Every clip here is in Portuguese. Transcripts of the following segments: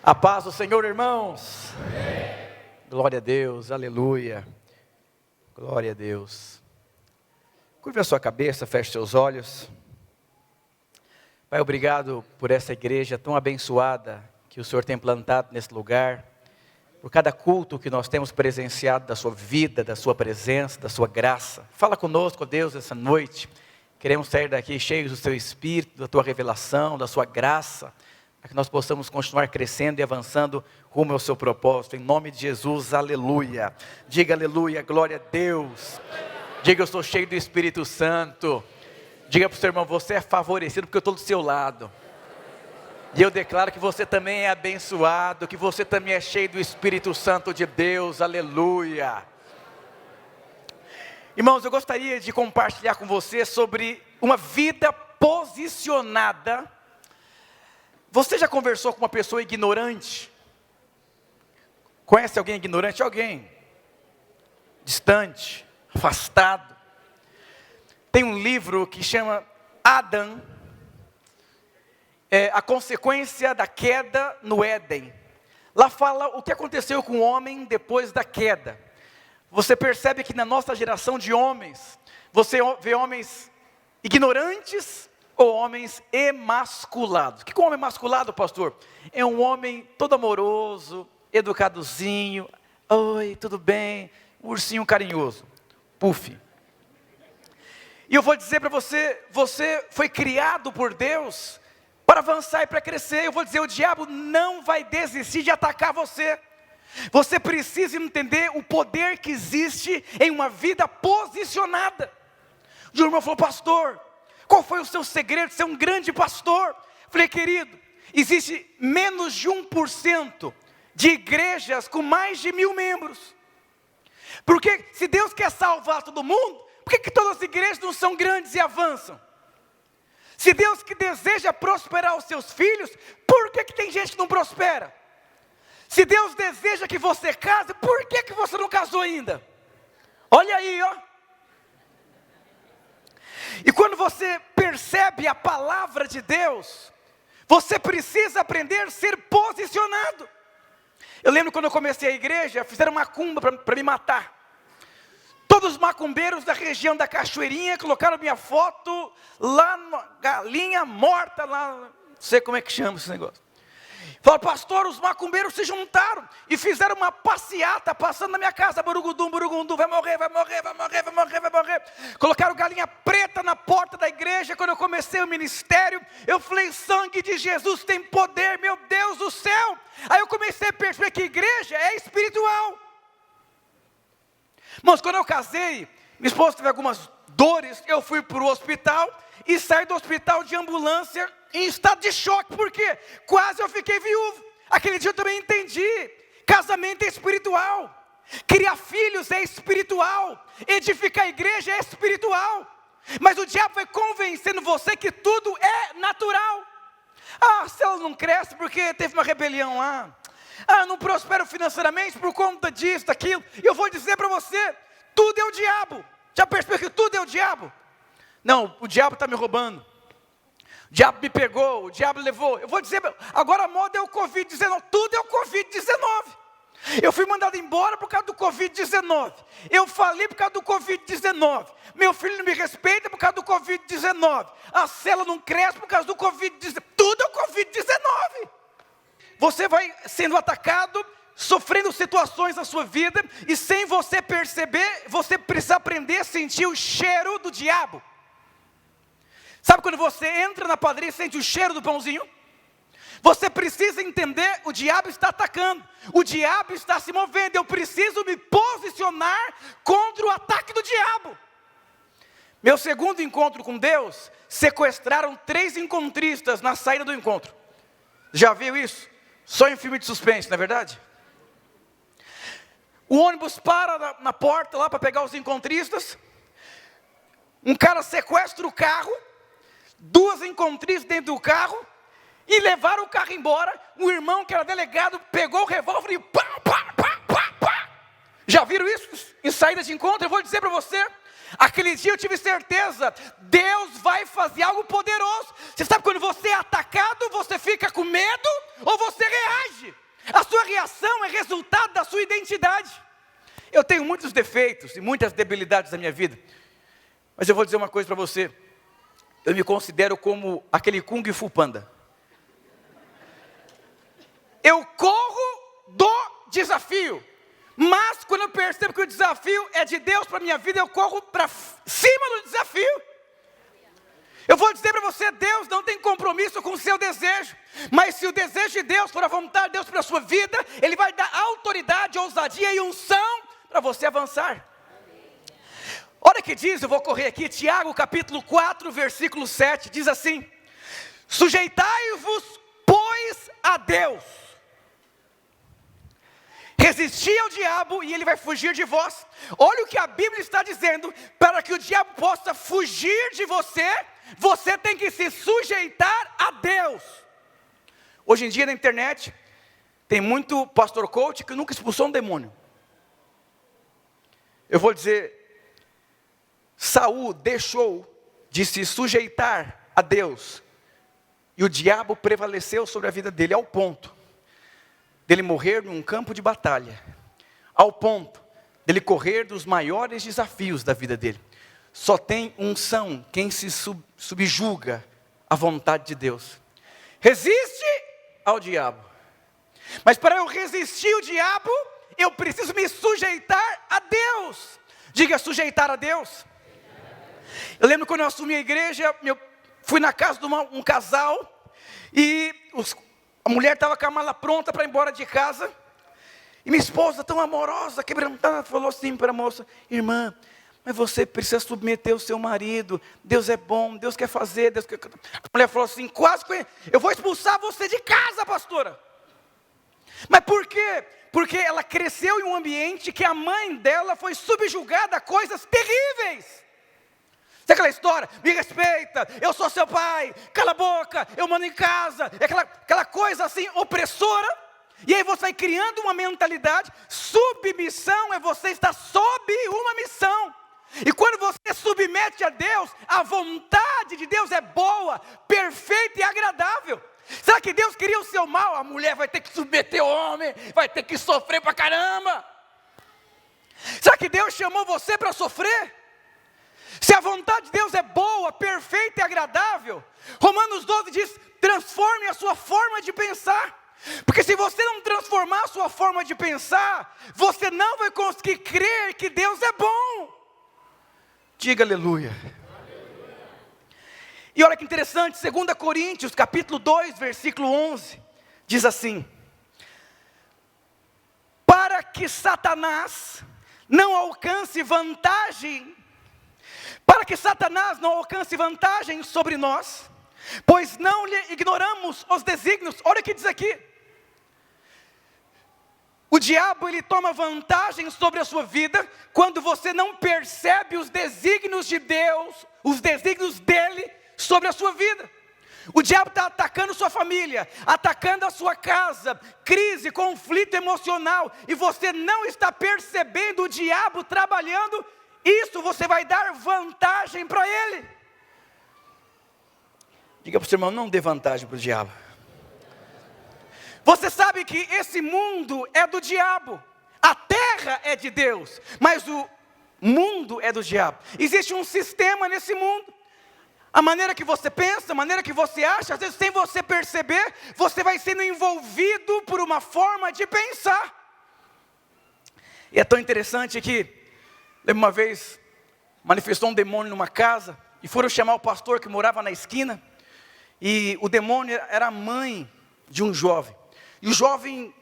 A paz do Senhor, irmãos. Amém. Glória a Deus, aleluia. Glória a Deus. Curve a sua cabeça, feche seus olhos. Pai, obrigado por essa igreja tão abençoada que o Senhor tem plantado nesse lugar. Por cada culto que nós temos presenciado da sua vida, da sua presença, da sua graça. Fala conosco, Deus, essa noite. Queremos sair daqui cheios do seu Espírito, da tua revelação, da sua graça, para que nós possamos continuar crescendo e avançando rumo ao seu propósito. Em nome de Jesus, aleluia. Diga aleluia, glória a Deus. Diga, eu sou cheio do Espírito Santo. Diga para o seu irmão, você é favorecido porque eu estou do seu lado. E eu declaro que você também é abençoado, que você também é cheio do Espírito Santo de Deus, aleluia. Irmãos, eu gostaria de compartilhar com você sobre uma vida posicionada. Você já conversou com uma pessoa ignorante? Conhece alguém ignorante? Alguém distante, afastado. Tem um livro que chama Adão, a consequência da queda no Éden. Lá fala o que aconteceu com o homem depois da queda. Você percebe que na nossa geração de homens, você vê homens ignorantes ou homens emasculados. O que é um homem emasculado, pastor? É um homem todo amoroso, educadozinho. Oi, tudo bem? Ursinho carinhoso. Puff. E eu vou dizer para você, você foi criado por Deus para avançar e para crescer. Eu vou dizer, o diabo não vai desistir de atacar você. Você precisa entender o poder que existe em uma vida posicionada. O irmão falou, pastor, qual foi o seu segredo de ser um grande pastor? Falei, querido, existe menos de 1% de igrejas com mais de 1000 membros. Porque se Deus quer salvar todo mundo, por que todas as igrejas não são grandes e avançam? Se Deus que deseja prosperar os seus filhos, por que tem gente que não prospera? Se Deus deseja que você case, por que você não casou ainda? Olha aí, ó. E quando você percebe a palavra de Deus, você precisa aprender a ser posicionado. Eu lembro quando eu comecei a igreja, fizeram macumba para me matar. Todos os macumbeiros da região da Cachoeirinha colocaram minha foto lá na galinha morta, lá, não sei como é que chama esse negócio. Falaram, pastor, os macumbeiros se juntaram e fizeram uma passeata passando na minha casa, burugudum, burugundum, vai morrer, vai morrer, vai morrer, vai morrer, vai morrer. Colocaram galinha preta na porta da igreja. Quando eu comecei o ministério, eu falei, sangue de Jesus tem poder, meu Deus do céu. Aí eu comecei a perceber que igreja é espiritual. Mas quando eu casei, minha esposa teve algumas dores, eu fui para o hospital e saí do hospital de ambulância em estado de choque, porque quase eu fiquei viúvo. Aquele dia eu também entendi, casamento é espiritual, criar filhos é espiritual, edificar a igreja é espiritual, mas o diabo vai convencendo você que tudo é natural. Ah, se ela não cresce porque teve uma rebelião lá, ah, não prospero financeiramente por conta disso, daquilo. E eu vou dizer para você, tudo é o diabo. Já percebeu que tudo é o diabo? Não, o diabo está me roubando. O diabo me pegou, o diabo levou. Eu vou dizer, agora a moda é o Covid-19. Tudo é o Covid-19. Eu fui mandado embora por causa do Covid-19. Eu falei por causa do Covid-19. Meu filho não me respeita por causa do Covid-19. A célula não cresce por causa do Covid-19. Tudo é o Covid-19. Você vai sendo atacado, sofrendo situações na sua vida, e sem você perceber, você precisa aprender a sentir o cheiro do diabo. Sabe quando você entra na padaria e sente o cheiro do pãozinho? Você precisa entender, o diabo está atacando, o diabo está se movendo, eu preciso me posicionar contra o ataque do diabo. Meu segundo encontro com Deus, sequestraram 3 encontristas na saída do encontro. Já viu isso? Só em filme de suspense, não é verdade? O ônibus para na porta lá para pegar os encontristas. Um cara sequestra o carro, 2 encontristas dentro do carro, e levaram o carro embora. O irmão que era delegado pegou o revólver e pá, pá, pá, pá, pá. Já viram isso em saída de encontro? Eu vou dizer para você, aquele dia eu tive certeza, Deus vai fazer algo poderoso. Você sabe quando você é atacado, você fica com medo ou você reage? reação é resultado da sua identidade. Eu tenho muitos defeitos e muitas debilidades na minha vida, mas eu vou dizer uma coisa para você. Eu me considero como aquele Kung Fu Panda. Eu corro do desafio, mas quando eu percebo que o desafio é de Deus para a minha vida, eu corro para cima do desafio. Eu vou dizer para você, Deus não tem compromisso com o seu desejo, mas se o desejo de Deus for a vontade de Deus para a sua vida, Ele vai dar autoridade, ousadia e unção para você avançar. Olha o que diz, eu vou correr aqui, Tiago capítulo 4, versículo 7, diz assim: sujeitai-vos, pois, a Deus, resisti ao diabo e ele vai fugir de vós. Olha o que a Bíblia está dizendo, para que o diabo possa fugir de você, você tem que se sujeitar a Deus. Hoje em dia na internet, tem muito pastor coach que nunca expulsou um demônio. Eu vou dizer, Saul deixou de se sujeitar a Deus, e o diabo prevaleceu sobre a vida dele, ao ponto dele morrer num campo de batalha, ao ponto dele correr dos maiores desafios da vida dele. Só tem unção quem se subjuga à vontade de Deus. Resiste ao diabo. Mas para eu resistir ao diabo, eu preciso me sujeitar a Deus. Diga, sujeitar a Deus. Eu lembro quando eu assumi a igreja, eu fui na casa de um casal, e a mulher estava com a mala pronta para ir embora de casa, e minha esposa, tão amorosa, quebrantada, falou assim para a moça: irmã, mas você precisa submeter o seu marido, Deus é bom, Deus quer fazer, Deus quer... A mulher falou assim, quase que eu vou expulsar você de casa, pastora. Mas por quê? Porque ela cresceu em um ambiente que a mãe dela foi subjugada a coisas terríveis. Sabe aquela história? Me respeita, eu sou seu pai, cala a boca, eu mando em casa. É aquela coisa assim, opressora. E aí você vai criando uma mentalidade. Submissão é você estar sob uma missão. E quando você submete a Deus, a vontade de Deus é boa, perfeita e agradável. Será que Deus queria o seu mal? A mulher vai ter que submeter o homem, vai ter que sofrer pra caramba. Será que Deus chamou você para sofrer? Se a vontade de Deus é boa, perfeita e agradável, Romanos 12 diz, transforme a sua forma de pensar. Porque se você não transformar a sua forma de pensar, você não vai conseguir crer que Deus é bom. Diga aleluia. E olha que interessante, 2 Coríntios, capítulo 2, versículo 11, diz assim: para que Satanás não alcance vantagem, sobre nós, pois não lhe ignoramos os desígnios. Olha o que diz aqui. O diabo, ele toma vantagem sobre a sua vida, quando você não percebe os desígnios de Deus, os desígnios dele, sobre a sua vida. O diabo está atacando sua família, atacando a sua casa, crise, conflito emocional, e você não está percebendo o diabo trabalhando, isso você vai dar vantagem para ele. Diga para o seu irmão, não dê vantagem para o diabo. Você sabe que esse mundo é do diabo, a terra é de Deus, mas o mundo é do diabo. Existe um sistema nesse mundo. A maneira que você pensa, a maneira que você acha, às vezes sem você perceber, você vai sendo envolvido por uma forma de pensar. E é tão interessante que, lembra uma vez, manifestou um demônio numa casa, e foram chamar o pastor que morava na esquina, e o demônio era a mãe de um jovem. E o jovem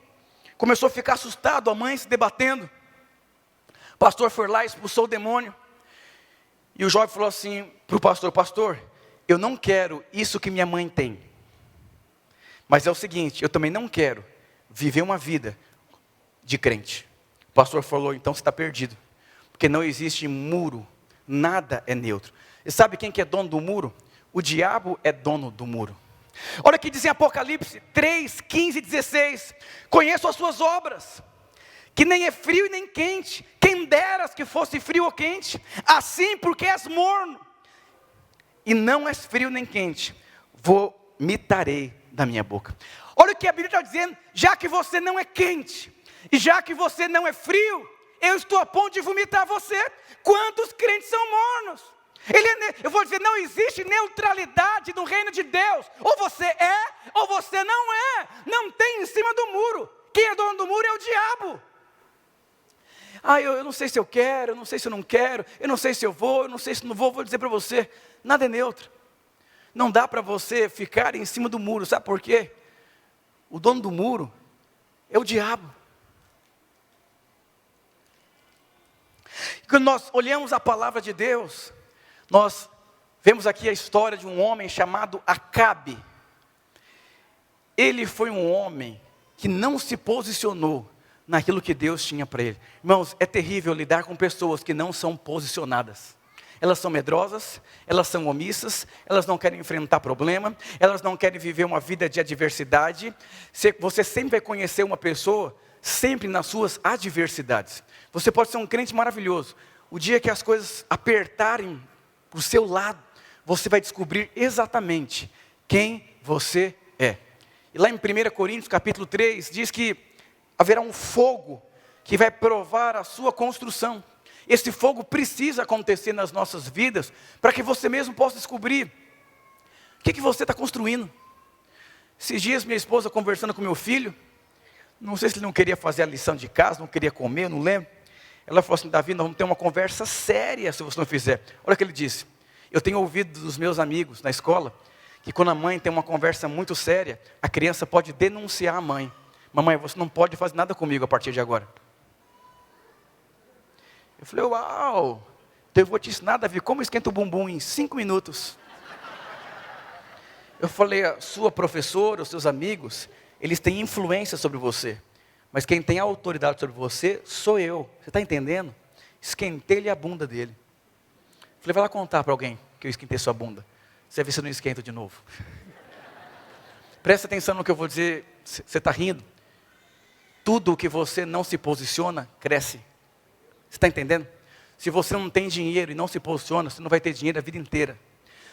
começou a ficar assustado, a mãe se debatendo. O pastor foi lá, expulsou o demônio. E o jovem falou assim para o pastor: pastor, eu não quero isso que minha mãe tem. Mas é o seguinte, eu também não quero viver uma vida de crente. O pastor falou: então você está perdido. Porque não existe muro, nada é neutro. E sabe quem que é dono do muro? O diabo é dono do muro. Olha o que diz em Apocalipse 3, 15 e 16. Conheço as suas obras, que nem é frio e nem quente. Quem deras que fosse frio ou quente. Assim, porque és morno, e não és frio nem quente, vomitarei da minha boca. Olha o que a Bíblia está dizendo: já que você não é quente, e já que você não é frio, eu estou a ponto de vomitar você. Quantos crentes são mornos? Eu vou dizer, não existe neutralidade no reino de Deus. Ou você é, ou você não é. Não tem em cima do muro. Quem é dono do muro é o diabo. Eu não sei se eu quero, eu não sei se eu não quero, eu não sei se eu vou, eu não sei se não vou dizer para você, nada é neutro. Não dá para você ficar em cima do muro, sabe por quê? O dono do muro é o diabo. Quando nós olhamos a palavra de Deus, nós vemos aqui a história de um homem chamado Acabe. Ele foi um homem que não se posicionou naquilo que Deus tinha para ele. Irmãos, é terrível lidar com pessoas que não são posicionadas. Elas são medrosas, elas são omissas, elas não querem enfrentar problema, elas não querem viver uma vida de adversidade. Você sempre vai conhecer uma pessoa, sempre nas suas adversidades. Você pode ser um crente maravilhoso. O dia que as coisas apertarem para o seu lado, você vai descobrir exatamente quem você é. E lá em 1 Coríntios capítulo 3, diz que haverá um fogo que vai provar a sua construção. Esse fogo precisa acontecer nas nossas vidas, para que você mesmo possa descobrir o que você está construindo. Esses dias minha esposa conversando com meu filho, não sei se ele não queria fazer a lição de casa, não queria comer, eu não lembro. Ela falou assim: Davi, nós vamos ter uma conversa séria se você não fizer. Olha o que ele disse: eu tenho ouvido dos meus amigos na escola, que quando a mãe tem uma conversa muito séria, a criança pode denunciar a mãe. Mamãe, você não pode fazer nada comigo a partir de agora. Eu falei, uau, então eu vou te ensinar, Davi, como esquenta o bumbum em 5 minutos. Eu falei, a sua professora, os seus amigos, eles têm influência sobre você. Mas quem tem autoridade sobre você, sou eu. Você está entendendo? Esquentei-lhe a bunda dele. Eu falei, vai lá contar para alguém que eu esquentei sua bunda. Você vai ver se eu não esquento de novo. Presta atenção no que eu vou dizer, você está rindo. Tudo que você não se posiciona, cresce. Você está entendendo? Se você não tem dinheiro e não se posiciona, você não vai ter dinheiro a vida inteira.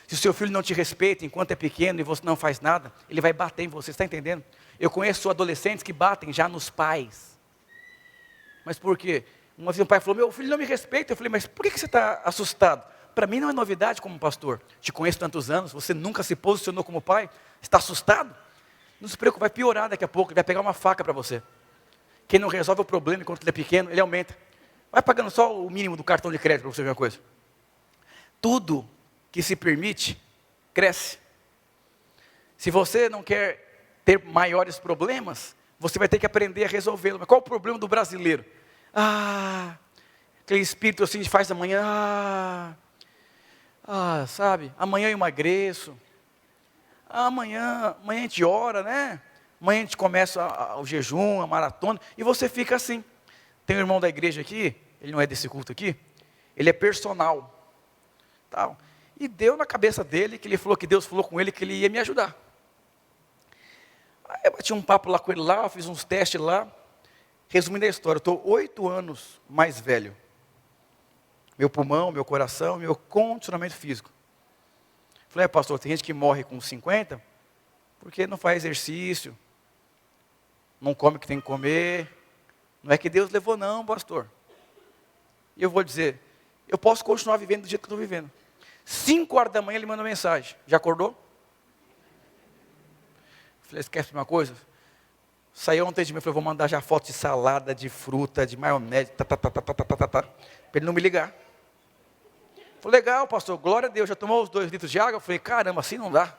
Se o seu filho não te respeita enquanto é pequeno e você não faz nada, ele vai bater em você, está entendendo? Eu conheço adolescentes que batem já nos pais. Mas por quê? Uma vez um pai falou, meu filho não me respeita. Eu falei, mas por que você está assustado? Para mim não é novidade como pastor. Te conheço tantos anos, você nunca se posicionou como pai. Está assustado? Não se preocupe, vai piorar daqui a pouco, ele vai pegar uma faca para você. Quem não resolve o problema enquanto ele é pequeno, ele aumenta. Vai pagando só o mínimo do cartão de crédito para você ver uma coisa. Tudo que se permite, cresce. Se você não quer ter maiores problemas, você vai ter que aprender a resolvê-los. Mas qual o problema do brasileiro? Aquele espírito assim de faz amanhã. Sabe, amanhã eu emagreço. Amanhã a gente ora, né? Amanhã a gente começa o jejum, a maratona, e você fica assim. Tem um irmão da igreja aqui, ele não é desse culto aqui, ele é personal. Tal. E deu na cabeça dele, que ele falou que Deus falou com ele que ele ia me ajudar. Aí eu bati um papo lá com ele lá, fiz uns testes lá. Resumindo a história, eu estou 8 anos mais velho. Meu pulmão, meu coração, meu condicionamento físico. Falei, pastor, tem gente que morre com 50, porque não faz exercício, não come o que tem que comer. Não é que Deus levou não, pastor. E eu vou dizer, eu posso continuar vivendo do jeito que eu estou vivendo. 5 horas da manhã ele manda mensagem, já acordou? Falei, esquece uma coisa? Saiu ontem de mim, falei, vou mandar já foto de salada, de fruta, de maionese, para ele não me ligar. Falei, legal, pastor, glória a Deus, já tomou os 2 litros de água? Eu falei, caramba, assim não dá.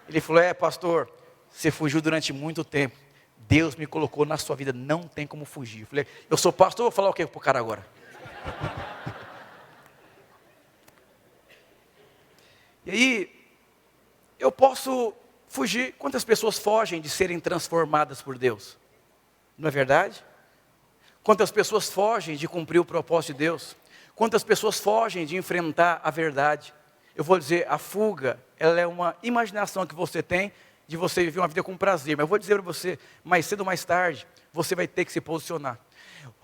Ele falou, pastor, você fugiu durante muito tempo. Deus me colocou na sua vida, não tem como fugir. Eu falei, eu sou pastor, vou falar o que para o cara agora? E aí, eu posso fugir. Quantas pessoas fogem de serem transformadas por Deus? Não é verdade? Quantas pessoas fogem de cumprir o propósito de Deus? Quantas pessoas fogem de enfrentar a verdade? Eu vou dizer, a fuga, ela é uma imaginação que você tem de você viver uma vida com prazer. Mas eu vou dizer para você, mais cedo ou mais tarde, você vai ter que se posicionar.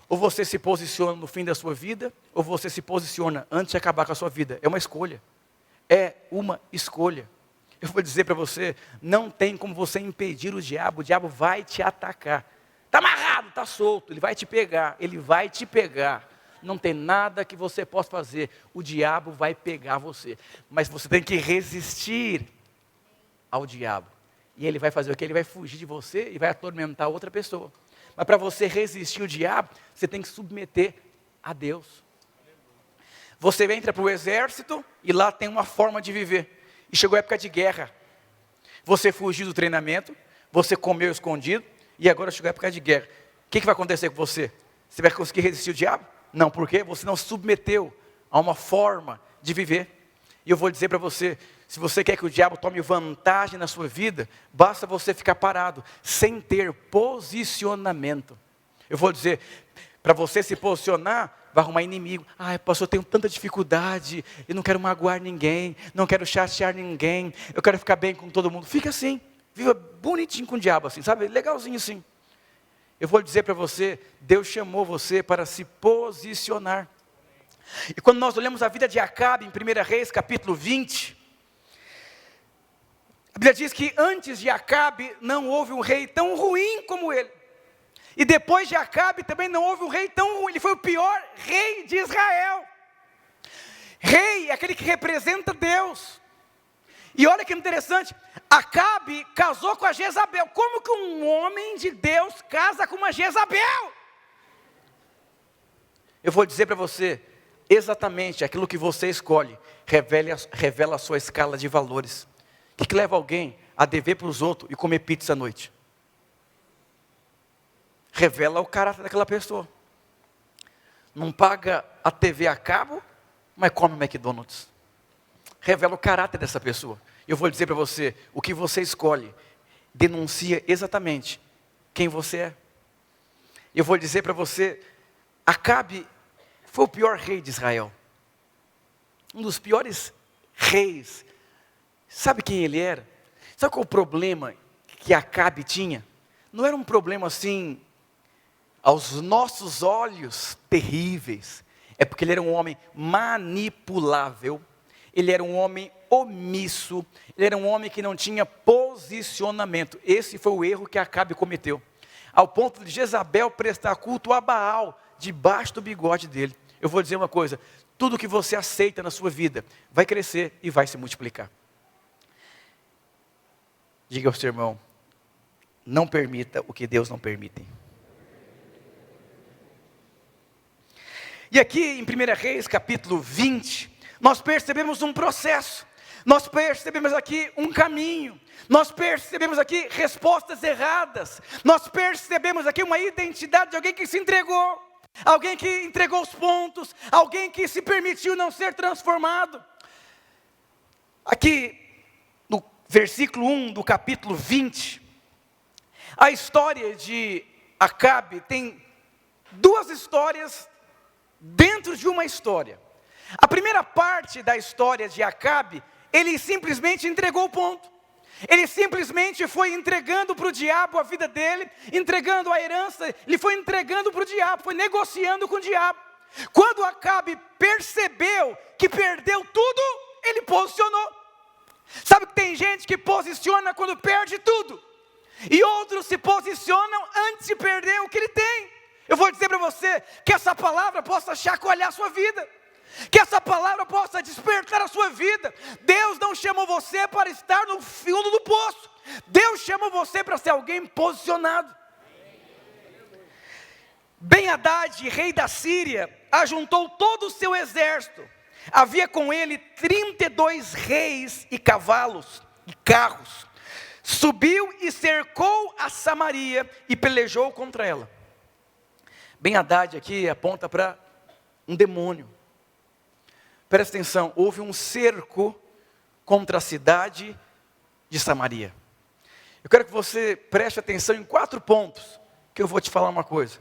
Ou você se posiciona no fim da sua vida, ou você se posiciona antes de acabar com a sua vida. É uma escolha. É uma escolha. Eu vou dizer para você, não tem como você impedir o diabo vai te atacar. Está amarrado, está solto, ele vai te pegar, Não tem nada que você possa fazer, o diabo vai pegar você. Mas você tem que resistir ao diabo. E ele vai fazer o quê? Ele vai fugir de você e vai atormentar outra pessoa. Mas para você resistir ao diabo, você tem que submeter a Deus. Você entra para o exército e lá tem uma forma de viver. E chegou a época de guerra. Você fugiu do treinamento, você comeu escondido, e agora chegou a época de guerra. O que vai acontecer com você? Você vai conseguir resistir ao diabo? Não, por quê? Você não submeteu a uma forma de viver. E eu vou dizer para você, se você quer que o diabo tome vantagem na sua vida, basta você ficar parado, sem ter posicionamento. Eu vou dizer, para você se posicionar, vai arrumar inimigo. Ai, pastor, eu tenho tanta dificuldade, eu não quero magoar ninguém, não quero chatear ninguém, eu quero ficar bem com todo mundo. Fica assim, viva bonitinho com o diabo assim, sabe? Legalzinho assim. Eu vou dizer para você, Deus chamou você para se posicionar. E quando nós olhamos a vida de Acabe, em 1 Reis, capítulo 20, a Bíblia diz que antes de Acabe não houve um rei tão ruim como ele. E depois de Acabe também não houve um rei tão ruim, ele foi o pior rei de Israel. Rei é aquele que representa Deus. E olha que interessante, Acabe casou com a Jezabel. Como que um homem de Deus casa com uma Jezabel? Eu vou dizer para você, exatamente aquilo que você escolhe, revela a sua escala de valores. O que leva alguém a dever para os outros e comer pizza à noite? Revela o caráter daquela pessoa. Não paga a TV a cabo, mas come McDonald's. Revela o caráter dessa pessoa. Eu vou dizer para você, o que você escolhe, denuncia exatamente quem você é. Eu vou dizer para você, Acabe foi o pior rei de Israel. Um dos piores reis. Sabe quem ele era? Sabe qual o problema que Acabe tinha? Não era um problema assim, aos nossos olhos, terríveis. É porque ele era um homem manipulável. Ele era um homem omisso. Ele era um homem que não tinha posicionamento. Esse foi o erro que Acabe cometeu. Ao ponto de Jezabel prestar culto a Baal, debaixo do bigode dele. Eu vou dizer uma coisa, tudo que você aceita na sua vida, vai crescer e vai se multiplicar. Diga ao seu irmão, não permita o que Deus não permite. E aqui em 1 Reis, capítulo 20, nós percebemos um processo. Nós percebemos aqui um caminho. Nós percebemos aqui respostas erradas. Nós percebemos aqui uma identidade de alguém que se entregou. Alguém que entregou os pontos. Alguém que se permitiu não ser transformado. Aqui no versículo 1 do capítulo 20, a história de Acabe tem duas histórias dentro de uma história. A primeira parte da história de Acabe, ele simplesmente entregou o ponto. Ele simplesmente foi entregando para o diabo a vida dele, entregando a herança, ele foi entregando para o diabo, foi negociando com o diabo. Quando Acabe percebeu que perdeu tudo, ele posicionou. Sabe que tem gente que posiciona quando perde tudo, e outros se posicionam antes de perder o que ele tem. Eu vou dizer para você, que essa palavra possa chacoalhar a sua vida. Que essa palavra possa despertar a sua vida. Deus não chamou você para estar no fundo do poço. Deus chamou você para ser alguém posicionado. Ben-Hadad, rei da Síria, ajuntou todo o seu exército. Havia com ele 32 reis e cavalos e carros. Subiu e cercou a Samaria e pelejou contra ela. Ben-Hadad aqui aponta para um demônio. Presta atenção, houve um cerco contra a cidade de Samaria. Eu quero que você preste atenção em 4 pontos, que eu vou te falar uma coisa.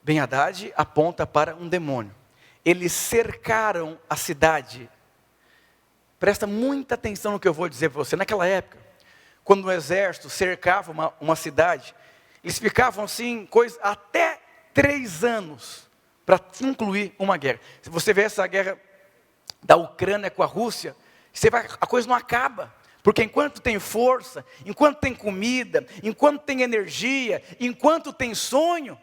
Ben-Hadad aponta para um demônio. Eles cercaram a cidade. Presta muita atenção no que eu vou dizer para você. Naquela época, quando o exército cercava uma cidade, eles ficavam assim, até 3 anos para concluir uma guerra. Se você vê essa guerra da Ucrânia com a Rússia, a coisa não acaba. Porque enquanto tem força, enquanto tem comida, enquanto tem energia, enquanto tem sonho,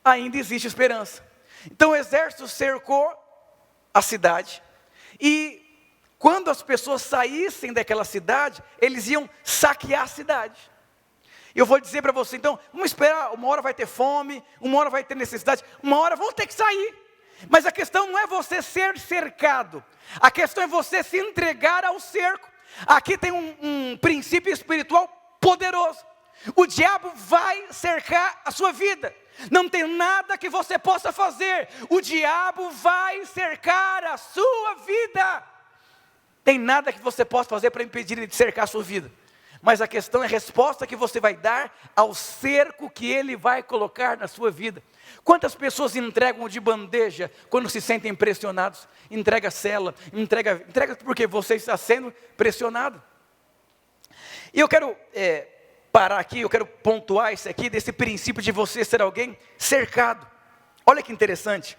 ainda existe esperança. Então o exército cercou a cidade, e quando as pessoas saíssem daquela cidade, eles iam saquear a cidade. Eu vou dizer para você, então, vamos esperar, uma hora vai ter fome, uma hora vai ter necessidade, uma hora vão ter que sair. Mas a questão não é você ser cercado, a questão é você se entregar ao cerco. Aqui tem um princípio espiritual poderoso. O diabo vai cercar a sua vida. Não tem nada que você possa fazer. O diabo vai cercar a sua vida. Tem nada que você possa fazer para impedir ele de cercar a sua vida. Mas a questão é a resposta que você vai dar ao cerco que ele vai colocar na sua vida. Quantas pessoas entregam de bandeja quando se sentem pressionados? Entrega a cela, entrega porque você está sendo pressionado. E eu quero parar aqui, eu quero pontuar isso aqui, desse princípio de você ser alguém cercado. Olha que interessante.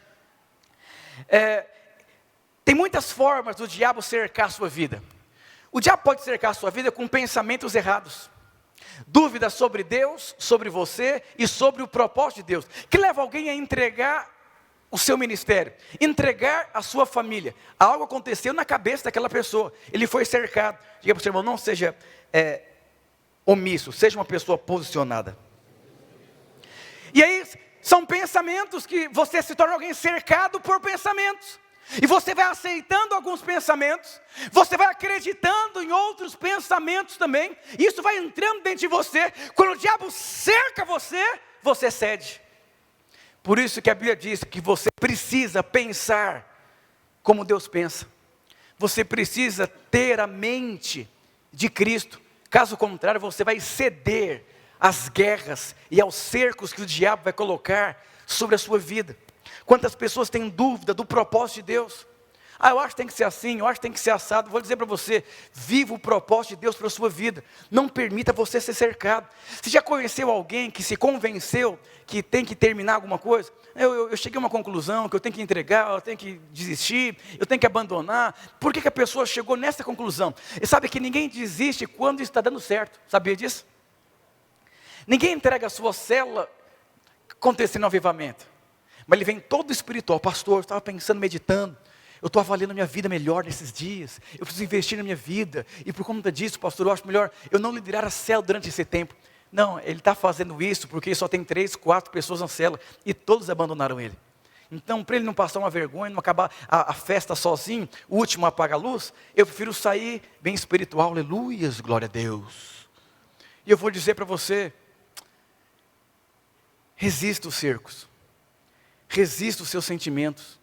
Tem muitas formas do diabo cercar a sua vida. O diabo pode cercar a sua vida com pensamentos errados. Dúvidas sobre Deus, sobre você e sobre o propósito de Deus, que leva alguém a entregar o seu ministério, entregar a sua família. Algo aconteceu na cabeça daquela pessoa, ele foi cercado. Diga para o seu irmão, não seja omisso, seja uma pessoa posicionada. E aí, são pensamentos que você se torna alguém cercado por pensamentos. E você vai aceitando alguns pensamentos, você vai acreditando em outros pensamentos também, e isso vai entrando dentro de você. Quando o diabo cerca você, você cede. Por isso que a Bíblia diz que você precisa pensar como Deus pensa. Você precisa ter a mente de Cristo. Caso contrário, você vai ceder às guerras e aos cercos que o diabo vai colocar sobre a sua vida. Quantas pessoas têm dúvida do propósito de Deus? Eu acho que tem que ser assim, eu acho que tem que ser assado. Vou dizer para você, viva o propósito de Deus para a sua vida. Não permita você ser cercado. Você já conheceu alguém que se convenceu que tem que terminar alguma coisa? Eu cheguei a uma conclusão que eu tenho que entregar, eu tenho que desistir, eu tenho que abandonar. Por que a pessoa chegou nessa conclusão? E sabe que ninguém desiste quando está dando certo. Sabia disso? Ninguém entrega a sua célula acontecendo um avivamento. Mas ele vem todo espiritual. Pastor, eu estava pensando, meditando, eu estou avaliando a minha vida melhor nesses dias, eu preciso investir na minha vida, e por conta disso, pastor, eu acho melhor eu não liderar a célula durante esse tempo. Não, ele está fazendo isso porque só tem 3, 4 pessoas na célula, e todos abandonaram ele. Então, para ele não passar uma vergonha, não acabar a festa sozinho, o último apaga a luz, eu prefiro sair bem espiritual, aleluias, glória a Deus. E eu vou dizer para você, resista os cercos. Resista os seus sentimentos,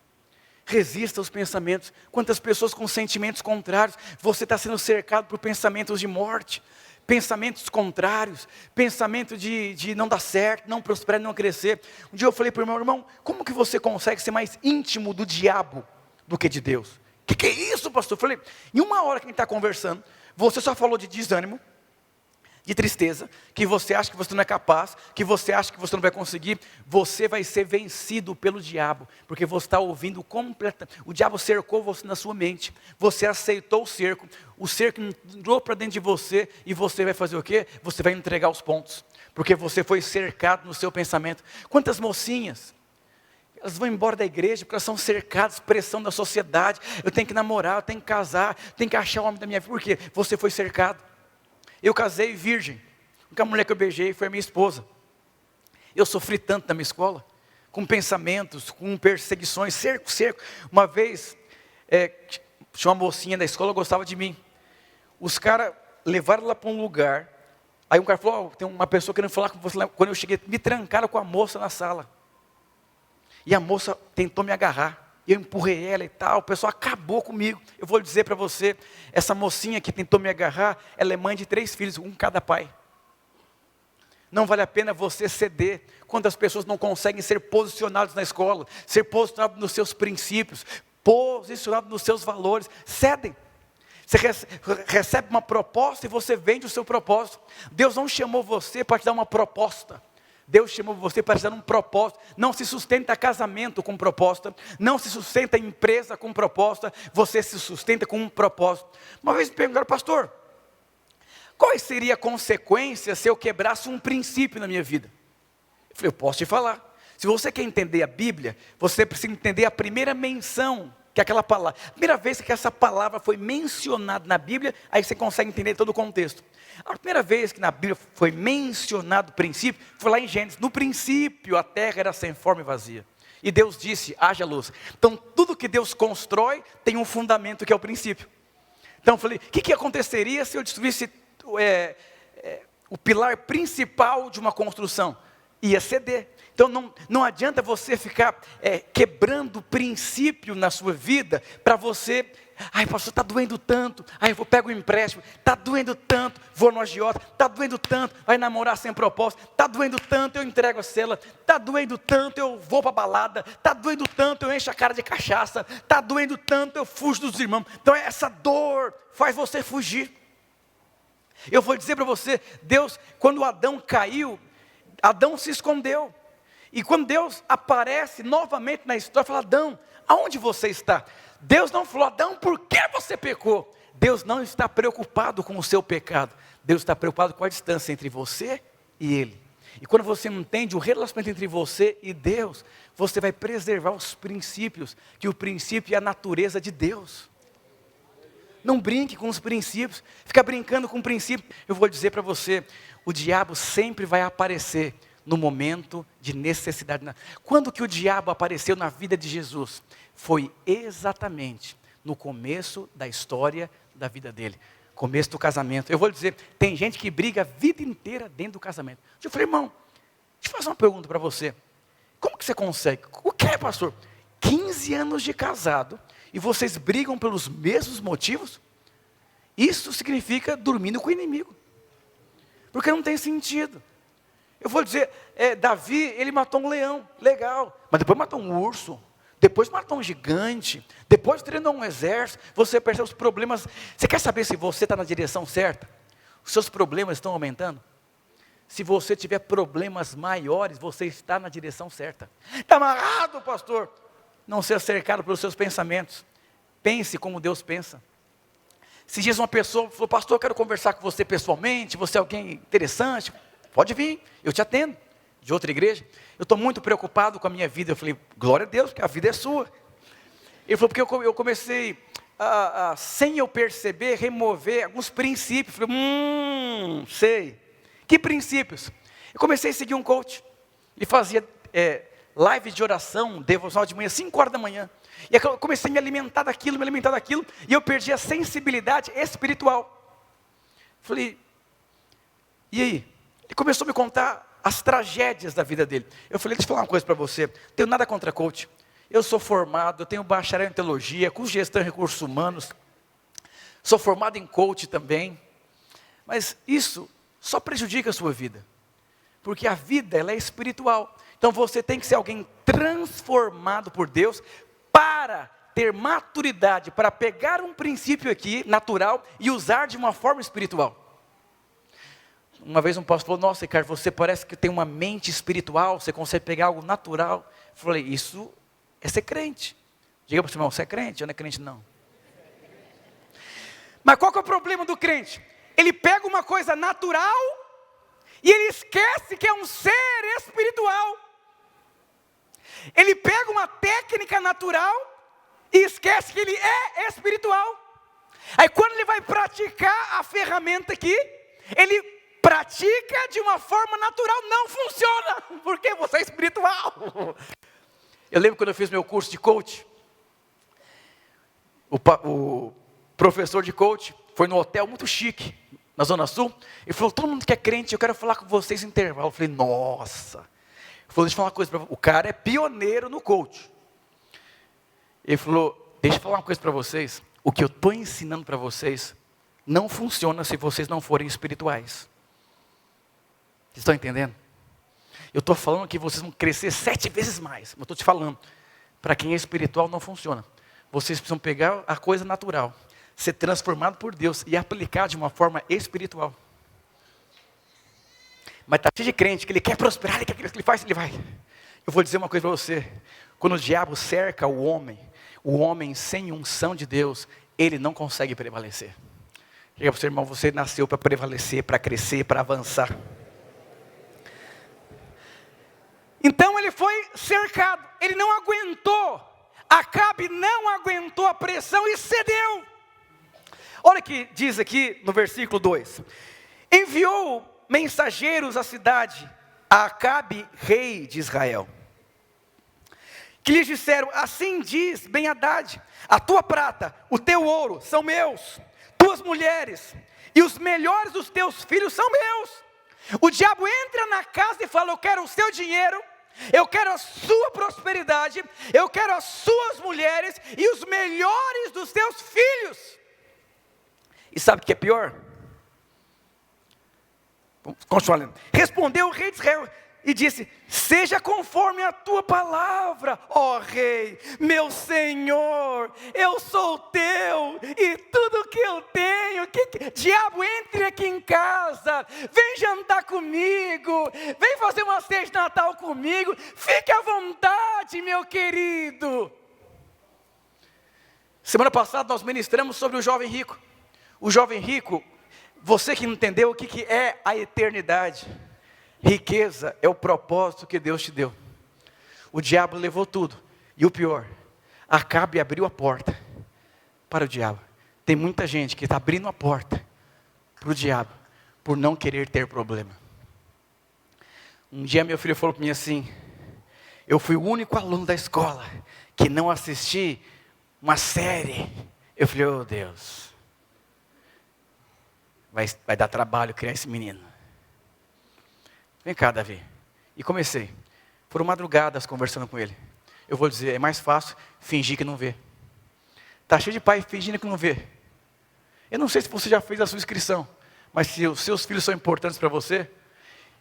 resista aos pensamentos. Quantas pessoas com sentimentos contrários, você está sendo cercado por pensamentos de morte, pensamentos contrários, pensamento de não dar certo, não prosperar, não crescer. Um dia eu falei para o meu irmão, como que você consegue ser mais íntimo do diabo do que de Deus? Que é isso, pastor? Eu falei, em uma hora que a gente está conversando, você só falou de desânimo, de tristeza, que você acha que você não é capaz, que você acha que você não vai conseguir. Você vai ser vencido pelo diabo, porque você está ouvindo o diabo cercou você na sua mente, você aceitou o cerco entrou para dentro de você, e você vai fazer o quê? Você vai entregar os pontos, porque você foi cercado no seu pensamento. Quantas mocinhas, elas vão embora da igreja porque elas são cercadas, pressão da sociedade, eu tenho que namorar, eu tenho que casar, tenho que achar o homem da minha vida, porque você foi cercado. Eu casei virgem, a única mulher que eu beijei foi a minha esposa. Eu sofri tanto na minha escola, com pensamentos, com perseguições, cerco. Uma vez, tinha uma mocinha da escola, gostava de mim. Os caras levaram ela para um lugar, aí um cara falou, tem uma pessoa querendo falar com você. Quando eu cheguei, me trancaram com a moça na sala. E a moça tentou me agarrar. Eu empurrei ela e tal, o pessoal acabou comigo. Eu vou dizer para você, essa mocinha que tentou me agarrar, ela é mãe de 3 filhos, um cada pai. Não vale a pena você ceder, quando as pessoas não conseguem ser posicionadas na escola, ser posicionadas nos seus princípios, posicionados nos seus valores, cedem. Você recebe uma proposta e você vende o seu propósito. Deus não chamou você para te dar uma proposta. Deus chamou você para te dar um propósito. Não se sustenta casamento com proposta, não se sustenta empresa com proposta, você se sustenta com um propósito. Uma vez me perguntaram, pastor, qual seria a consequência se eu quebrasse um princípio na minha vida? Eu falei, eu posso te falar. Se você quer entender a Bíblia, você precisa entender a primeira menção, que é aquela palavra. A primeira vez que essa palavra foi mencionada na Bíblia, aí você consegue entender todo o contexto. A primeira vez que na Bíblia foi mencionado o princípio, foi lá em Gênesis. No princípio a terra era sem forma e vazia. E Deus disse, haja luz. Então tudo que Deus constrói tem um fundamento que é o princípio. Então eu falei, o que aconteceria se eu destruísse o pilar principal de uma construção? Ia ceder. Então não adianta você ficar quebrando o princípio na sua vida para você, ai pastor, está doendo tanto, ai eu pego um empréstimo, está doendo tanto, vou no agiota, está doendo tanto, vai namorar sem propósito, está doendo tanto, eu entrego a cela, está doendo tanto, eu vou para a balada, está doendo tanto, eu encho a cara de cachaça, está doendo tanto, eu fujo dos irmãos. Então essa dor faz você fugir. Eu vou dizer para você, Deus, quando Adão caiu, Adão se escondeu. E quando Deus aparece novamente na história, fala, Adão, aonde você está? Deus não falou, Adão, por que você pecou? Deus não está preocupado com o seu pecado. Deus está preocupado com a distância entre você e Ele. E quando você entende o relacionamento entre você e Deus, você vai preservar os princípios, que o princípio é a natureza de Deus. Não brinque com os princípios, fica brincando com o princípio. Eu vou dizer para você, o diabo sempre vai aparecer no momento de necessidade. Quando que o diabo apareceu na vida de Jesus? Foi exatamente no começo da história da vida dele. Começo do casamento. Eu vou dizer, tem gente que briga a vida inteira dentro do casamento. Eu falei, irmão, deixa eu fazer uma pergunta para você. Como que você consegue? O que é, pastor? 15 anos de casado e vocês brigam pelos mesmos motivos? Isso significa dormindo com o inimigo. Porque não tem sentido. Eu vou dizer, Davi, ele matou um leão, legal. Mas depois matou um urso. Depois matou um gigante. Depois treinou um exército. Você percebe os problemas. Você quer saber se você está na direção certa? Os seus problemas estão aumentando? Se você tiver problemas maiores, você está na direção certa. Está amarrado, pastor. Não seja cercado pelos seus pensamentos. Pense como Deus pensa. Se diz uma pessoa, falou, pastor, eu quero conversar com você pessoalmente, você é alguém interessante, pode vir, eu te atendo, de outra igreja. Eu estou muito preocupado com a minha vida. Eu falei, glória a Deus, porque a vida é sua. Ele falou, porque eu comecei, sem eu perceber, remover alguns princípios. Eu falei, sei. Que princípios? Eu comecei a seguir um coach. Ele fazia live de oração, devocional de manhã, 5 horas da manhã. E eu comecei a me alimentar daquilo, e eu perdi a sensibilidade espiritual. Falei, e aí? Ele começou a me contar as tragédias da vida dele. Eu falei, deixa eu falar uma coisa para você, não tenho nada contra coach. Eu sou formado, eu tenho bacharel em teologia, com gestão em recursos humanos. Sou formado em coach também. Mas isso só prejudica a sua vida. Porque a vida, ela é espiritual. Então você tem que ser alguém transformado por Deus para ter maturidade, para pegar um princípio aqui, natural, e usar de uma forma espiritual. Uma vez um pastor falou, nossa, Ricardo, você parece que tem uma mente espiritual, você consegue pegar algo natural. Eu falei, isso é ser crente. Diga para o seu irmão, você é crente ou não é crente não? Mas qual que é o problema do crente? Ele pega uma coisa natural e ele esquece que é um ser espiritual. Ele pega uma técnica natural e esquece que ele é espiritual. Aí quando ele vai praticar a ferramenta aqui, ele pratica de uma forma natural, não funciona, porque você é espiritual. Eu lembro quando eu fiz meu curso de coach, o professor de coach foi no hotel muito chique, na Zona Sul, e falou, todo mundo que é crente, eu quero falar com vocês em intervalo. Eu falei, nossa. Ele falou, deixa eu falar uma coisa para você, o cara é pioneiro no coach. Ele falou, deixa eu falar uma coisa para vocês, o que eu estou ensinando para vocês, não funciona se vocês não forem espirituais. Vocês estão entendendo? Eu estou falando que vocês vão crescer 7 vezes mais. Mas eu estou te falando, para quem é espiritual não funciona. Vocês precisam pegar a coisa natural, ser transformado por Deus e aplicar de uma forma espiritual. Mas está cheio de crente que ele quer prosperar, ele quer que ele faz, ele vai. Eu vou dizer uma coisa para você. Quando o diabo cerca o homem sem unção de Deus, ele não consegue prevalecer. Diga para o seu irmão, você nasceu para prevalecer, para crescer, para avançar. Então ele foi cercado, ele não aguentou, Acabe não aguentou a pressão e cedeu. Olha o que diz aqui no versículo 2. Enviou mensageiros à cidade, a Acabe, rei de Israel, que lhes disseram, assim diz Ben-Hadad, a tua prata, o teu ouro são meus, tuas mulheres e os melhores dos teus filhos são meus. O diabo entra na casa e fala, eu quero o seu dinheiro, eu quero a sua prosperidade, eu quero as suas mulheres e os melhores dos teus filhos. E sabe o que é pior? Continua lendo. Respondeu o rei de Israel e disse, seja conforme a tua palavra, ó rei, meu senhor, eu sou teu, e tudo que eu tenho, diabo, entre aqui em casa, vem jantar comigo, vem fazer uma ceia de Natal comigo, fique à vontade, meu querido. Semana passada nós ministramos sobre o jovem rico. O jovem rico, você que não entendeu o que é a eternidade, riqueza é o propósito que Deus te deu. O diabo levou tudo. E o pior, Acabe abriu a porta para o diabo. Tem muita gente que está abrindo a porta para o diabo, por não querer ter problema. Um dia meu filho falou para mim assim, eu fui o único aluno da escola que não assisti uma série. Eu falei, oh Deus, vai dar trabalho criar esse menino. Vem cá, Davi. E comecei. Foram madrugadas conversando com ele. Eu vou dizer, é mais fácil fingir que não vê. Está cheio de pai fingindo que não vê. Eu não sei se você já fez a sua inscrição, mas se os seus filhos são importantes para você,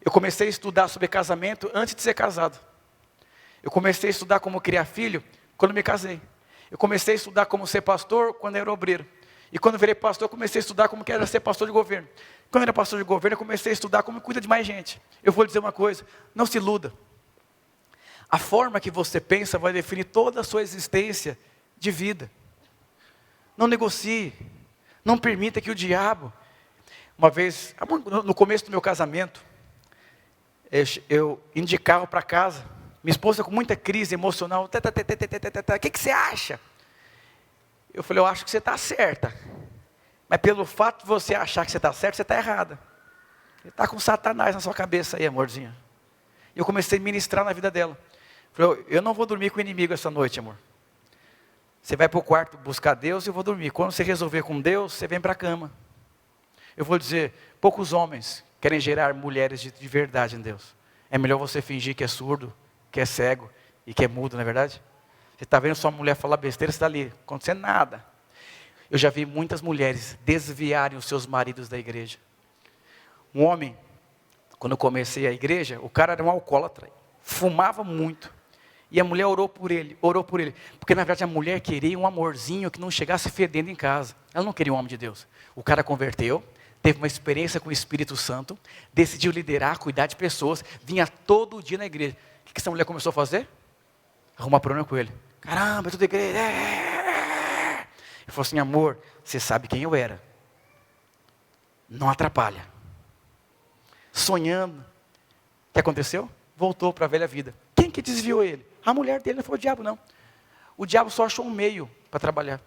eu comecei a estudar sobre casamento antes de ser casado. Eu comecei a estudar como criar filho quando me casei. Eu comecei a estudar como ser pastor quando eu era obreiro. E quando virei pastor, eu comecei a estudar como que era ser pastor de governo. Quando eu era pastor de governo, eu comecei a estudar como cuida de mais gente. Eu vou lhe dizer uma coisa, não se iluda. A forma que você pensa vai definir toda a sua existência de vida. Não negocie. Não permita que o diabo... Uma vez, no começo do meu casamento, eu indicava para casa, minha esposa com muita crise emocional, o que você acha? Eu falei, eu acho que você está certa. Mas pelo fato de você achar que você está certo, você está errada. Você está com Satanás na sua cabeça aí, amorzinho. Eu comecei a ministrar na vida dela. Falei, eu não vou dormir com o inimigo essa noite, amor. Você vai para o quarto buscar Deus e eu vou dormir. Quando você resolver com Deus, você vem para a cama. Eu vou dizer, poucos homens querem gerar mulheres de verdade em Deus. É melhor você fingir que é surdo, que é cego e que é mudo, não é verdade? Você está vendo sua mulher falar besteira, você está ali, acontecendo nada. Eu já vi muitas mulheres desviarem os seus maridos da igreja. Um homem, quando eu comecei a igreja, o cara era um alcoólatra, fumava muito. E a mulher orou por ele. Porque na verdade a mulher queria um amorzinho que não chegasse fedendo em casa. Ela não queria um homem de Deus. O cara converteu, teve uma experiência com o Espírito Santo, decidiu liderar, cuidar de pessoas, vinha todo dia na igreja. O que essa mulher começou a fazer? Arrumar problema com ele. Caramba, é tudo igreja. Ele falou assim, amor, você sabe quem eu era. Não atrapalha. Sonhando. O que aconteceu? Voltou para a velha vida. Quem que desviou ele? A mulher dele, não foi o diabo não. O diabo só achou um meio para trabalhar.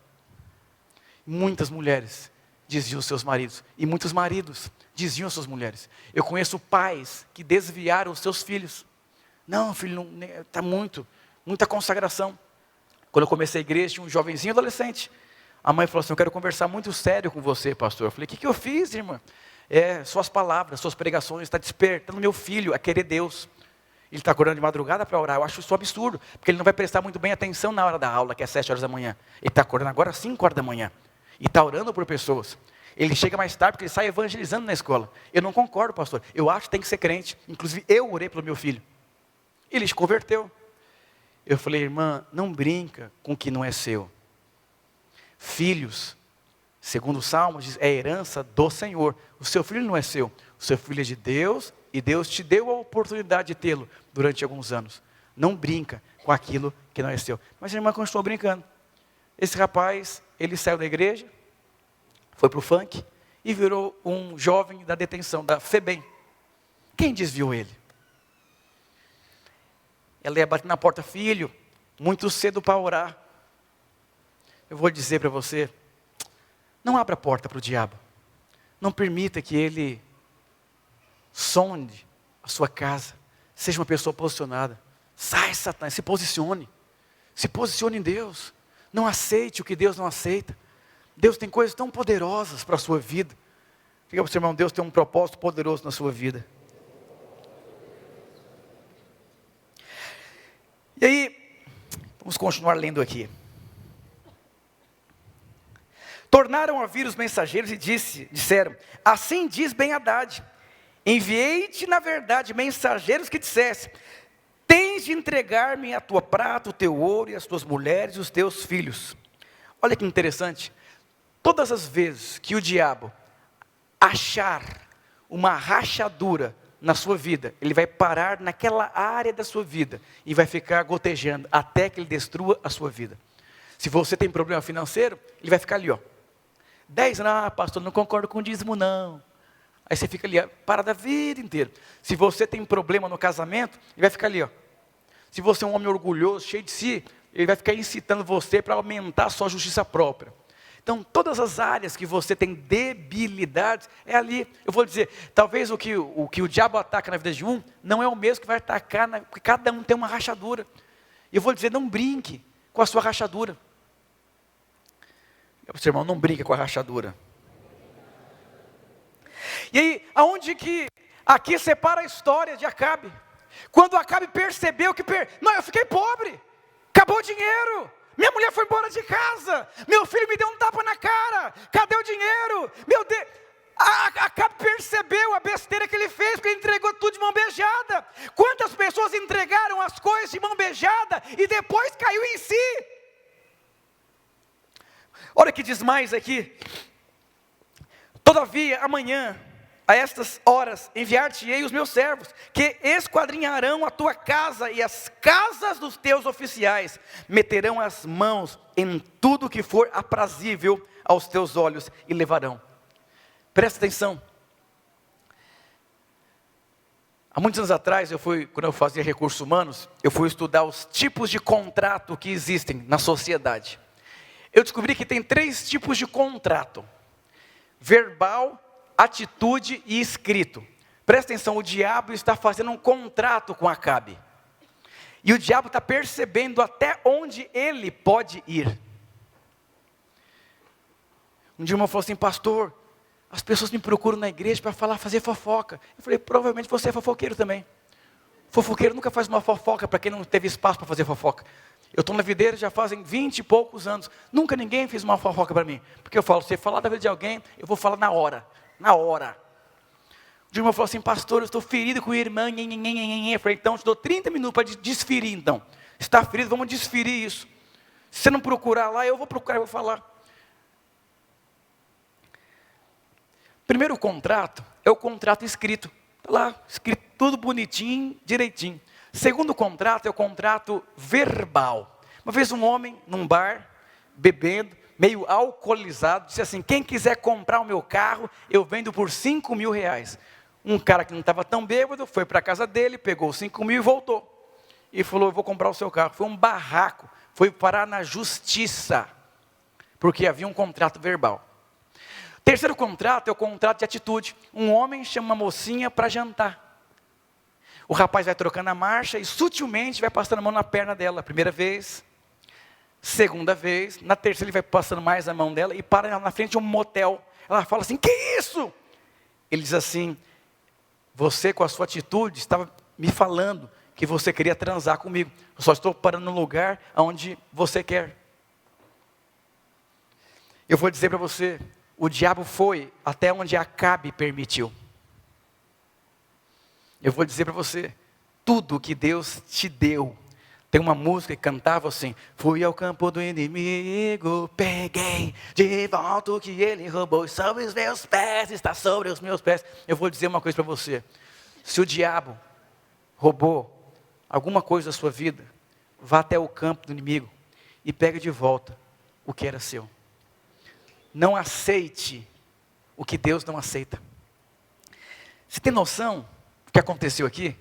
Muitas mulheres desviam seus maridos. E muitos maridos desviam suas mulheres. Eu conheço pais que desviaram os seus filhos. Não, filho, está muita consagração. Quando eu comecei a igreja, tinha um jovenzinho adolescente. A mãe falou assim, eu quero conversar muito sério com você, pastor. Eu falei, o que eu fiz, irmã? Suas palavras, suas pregações, está despertando meu filho a querer Deus. Ele está acordando de madrugada para orar. Eu acho isso um absurdo, porque ele não vai prestar muito bem atenção na hora da aula, que é 7 horas da manhã. Ele está acordando agora às 5 horas da manhã. E está orando por pessoas. Ele chega mais tarde porque ele sai evangelizando na escola. Eu não concordo, pastor. Eu acho que tem que ser crente. Inclusive, eu orei pelo meu filho. Ele se converteu. Eu falei, irmã, não brinca com o que não é seu. Filhos, segundo o Salmo, diz, é herança do Senhor. O seu filho não é seu. O seu filho é de Deus e Deus te deu a oportunidade de tê-lo durante alguns anos. Não brinca com aquilo que não é seu. Mas a irmã continuou brincando. Esse rapaz, ele saiu da igreja, foi para o funk e virou um jovem da detenção, da FEBEM. Quem desviou ele? Ela ia bater na porta, filho, muito cedo para orar. Eu vou dizer para você, não abra a porta para o diabo. Não permita que ele sonde a sua casa. Seja uma pessoa posicionada. Sai, Satanás, se posicione. Se posicione em Deus. Não aceite o que Deus não aceita. Deus tem coisas tão poderosas para a sua vida. Diga para o seu irmão, Deus tem um propósito poderoso na sua vida. E aí, vamos continuar lendo aqui. Tornaram a vir os mensageiros e disseram, assim diz Ben-Hadad, enviei-te na verdade mensageiros que dissessem, tens de entregar-me a tua prata, o teu ouro e as tuas mulheres e os teus filhos. Olha que interessante, todas as vezes que o diabo achar uma rachadura na sua vida, ele vai parar naquela área da sua vida e vai ficar gotejando até que ele destrua a sua vida. Se você tem problema financeiro, ele vai ficar ali, ó. 10 anos, pastor, não concordo com o dízimo não. Aí você fica ali, para da vida inteira. Se você tem problema no casamento, ele vai ficar ali, ó. Se você é um homem orgulhoso, cheio de si, ele vai ficar incitando você para aumentar a sua justiça própria. Então, todas as áreas que você tem debilidades, é ali. Eu vou dizer, talvez o que o diabo ataca na vida de um, não é o mesmo que vai atacar, porque cada um tem uma rachadura. E eu vou dizer, não brinque com a sua rachadura. Seu irmão, não brinca com a rachadura. E aí, aonde que aqui separa a história de Acabe? Quando Acabe percebeu que, não, eu fiquei pobre, acabou o dinheiro, minha mulher foi embora de casa, meu filho me deu um tapa na cara, cadê o dinheiro? Meu Deus, Acabe percebeu a besteira que ele fez, porque ele entregou tudo de mão beijada. Quantas pessoas entregaram as coisas de mão beijada e depois caiu em si? Olha o que diz mais aqui. Todavia, amanhã, a estas horas, enviar-te-ei os meus servos, que esquadrinharão a tua casa e as casas dos teus oficiais, meterão as mãos em tudo que for aprazível aos teus olhos e levarão. Presta atenção. Há muitos anos atrás, quando eu fazia recursos humanos, eu fui estudar os tipos de contrato que existem na sociedade. Eu descobri que tem 3 tipos de contrato: verbal, atitude e escrito. Presta atenção, o diabo está fazendo um contrato com Acabe. E o diabo está percebendo até onde ele pode ir. Um dia o irmão falou assim, pastor, as pessoas me procuram na igreja para fazer fofoca. Eu falei, provavelmente você é fofoqueiro também. Fofoqueiro nunca faz uma fofoca para quem não teve espaço para fazer fofoca. Eu estou na videira já fazem 20 e poucos anos. Nunca ninguém fez uma fofoca para mim. Porque eu falo, se falar da vida de alguém, eu vou falar na hora. Na hora. O irmão falou assim, pastor, eu estou ferido com a irmã. Eu falei, então, eu te dou 30 minutos para desferir, então. Se está ferido, vamos desferir isso. Se você não procurar lá, eu vou procurar, eu vou falar. Primeiro contrato é o contrato escrito. Está lá, escrito tudo bonitinho, direitinho. Segundo contrato é o contrato verbal. Uma vez um homem, num bar, bebendo, meio alcoolizado, disse assim, quem quiser comprar o meu carro, eu vendo por 5 mil reais. Um cara que não estava tão bêbado, foi para a casa dele, pegou 5 mil e voltou. E falou, eu vou comprar o seu carro. Foi um barraco, foi parar na justiça, porque havia um contrato verbal. Terceiro contrato é o contrato de atitude. Um homem chama uma mocinha para jantar. O rapaz vai trocando a marcha e sutilmente vai passando a mão na perna dela. Primeira vez, segunda vez, na terceira ele vai passando mais a mão dela e para na frente de um motel. Ela fala assim, que isso? Ele diz assim, você com a sua atitude estava me falando que você queria transar comigo. Eu só estou parando no lugar onde você quer. Eu vou dizer para você, o diabo foi até onde Acabe permitiu. Eu vou dizer para você, tudo que Deus te deu. Tem uma música que cantava assim, fui ao campo do inimigo, peguei de volta o que ele roubou, sobre os meus pés, está sobre os meus pés. Eu vou dizer uma coisa para você, se o diabo roubou alguma coisa da sua vida, vá até o campo do inimigo e pega de volta o que era seu. Não aceite o que Deus não aceita. Você tem noção do que aconteceu aqui?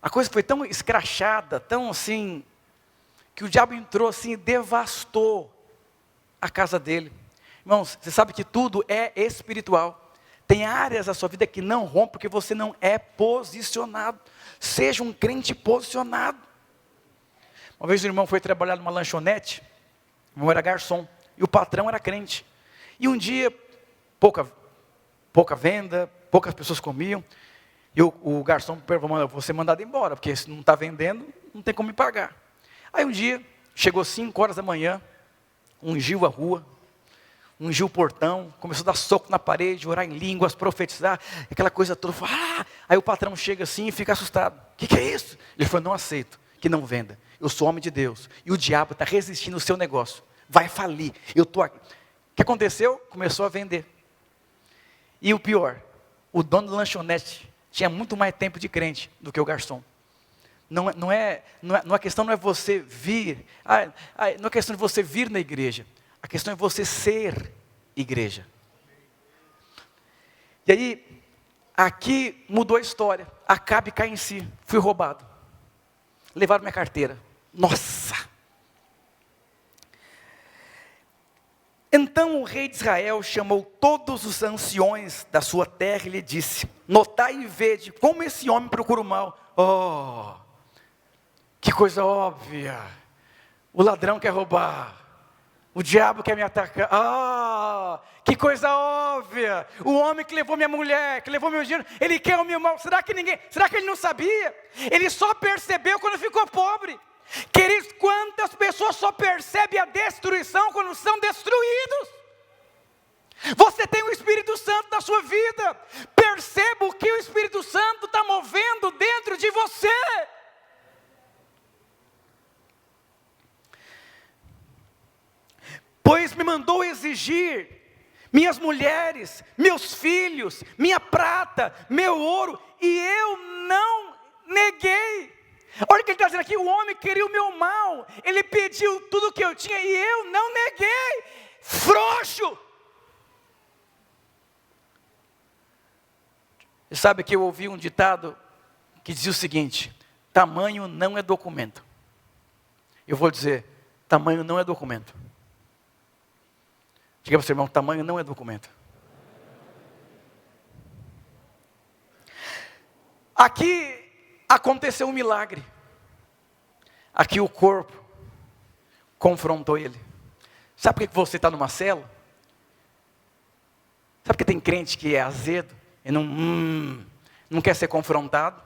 A coisa foi tão escrachada, tão assim, que o diabo entrou assim e devastou a casa dele. Irmãos, você sabe que tudo é espiritual. Tem áreas da sua vida que não rompem porque você não é posicionado. Seja um crente posicionado. Uma vez o irmão foi trabalhar numa lanchonete, o irmão era garçom, e o patrão era crente. E um dia, pouca venda, poucas pessoas comiam, e o garçom perguntou: eu vou ser mandado embora, porque se não está vendendo, não tem como me pagar. Aí um dia, chegou 5 horas da manhã, ungiu a rua, ungiu o portão, começou a dar soco na parede, orar em línguas, profetizar, aquela coisa toda. Aí o patrão chega assim e fica assustado. O que é isso? Ele falou: não aceito que não venda. Eu sou homem de Deus. E o diabo está resistindo ao seu negócio. Vai falir. Eu estou aqui. O que aconteceu? Começou a vender. E o pior, o dono da lanchonete tinha muito mais tempo de crente do que o garçom. A questão não é você vir, não é questão de você vir na igreja. A questão é você ser igreja. E aí, aqui mudou a história. Acabe cai em si. Fui roubado. Levaram minha carteira. Nossa! Então o rei de Israel chamou todos os anciões da sua terra e lhe disse: notai e vede como esse homem procura o mal. Oh, que coisa óbvia. O ladrão quer roubar. O diabo quer me atacar. Que coisa óbvia. O homem que levou minha mulher, que levou meu dinheiro, ele quer o meu mal. Será que ele não sabia? Ele só percebeu quando ficou pobre. Queridos, quantas pessoas só percebem a destruição quando são destruídos? Você tem o Espírito Santo na sua vida. Perceba o que o Espírito Santo está movendo dentro de você. Pois me mandou exigir minhas mulheres, meus filhos, minha prata, meu ouro, e eu não neguei. Olha o que ele está dizendo aqui: o homem queria o meu mal, ele pediu tudo o que eu tinha e eu não neguei. Frouxo! Você sabe que eu ouvi um ditado que dizia o seguinte: tamanho não é documento. Eu vou dizer: tamanho não é documento. Diga para o seu irmão: tamanho não é documento. Aqui aconteceu um milagre. Aqui o corpo confrontou ele. Sabe por que você está numa cela? Sabe que tem crente que é azedo e não quer ser confrontado,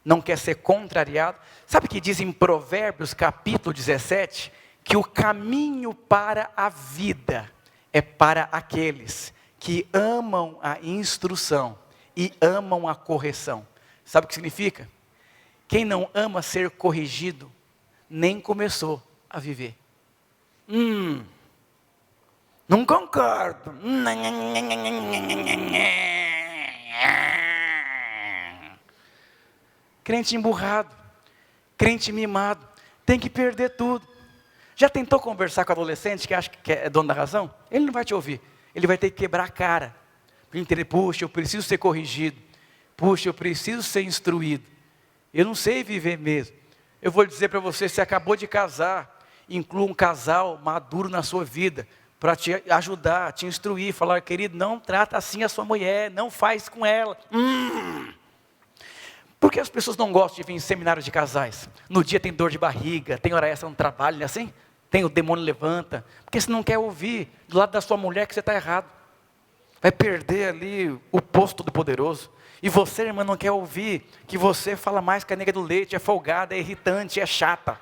não quer ser contrariado? Sabe que diz em Provérbios capítulo 17 que o caminho para a vida é para aqueles que amam a instrução e amam a correção. Sabe o que significa? Quem não ama ser corrigido, nem começou a viver. Não concordo. Crente emburrado, crente mimado, tem que perder tudo. Já tentou conversar com adolescente que acha que é dono da razão? Ele não vai te ouvir. Ele vai ter que quebrar a cara. Para entender: puxa, eu preciso ser corrigido. Puxa, eu preciso ser instruído. Eu não sei viver mesmo. Eu vou dizer para você: você acabou de casar, inclua um casal maduro na sua vida, para te ajudar, te instruir, falar: querido, não trata assim a sua mulher, não faz com ela. Por que as pessoas não gostam de vir em seminário de casais? No dia tem dor de barriga, tem hora extra no trabalho, não é assim? Tem o demônio levanta. Porque você não quer ouvir do lado da sua mulher que você está errado. Vai perder ali o posto do poderoso. E você, irmã, não quer ouvir que você fala mais que a nega do leite, é folgada, é irritante, é chata.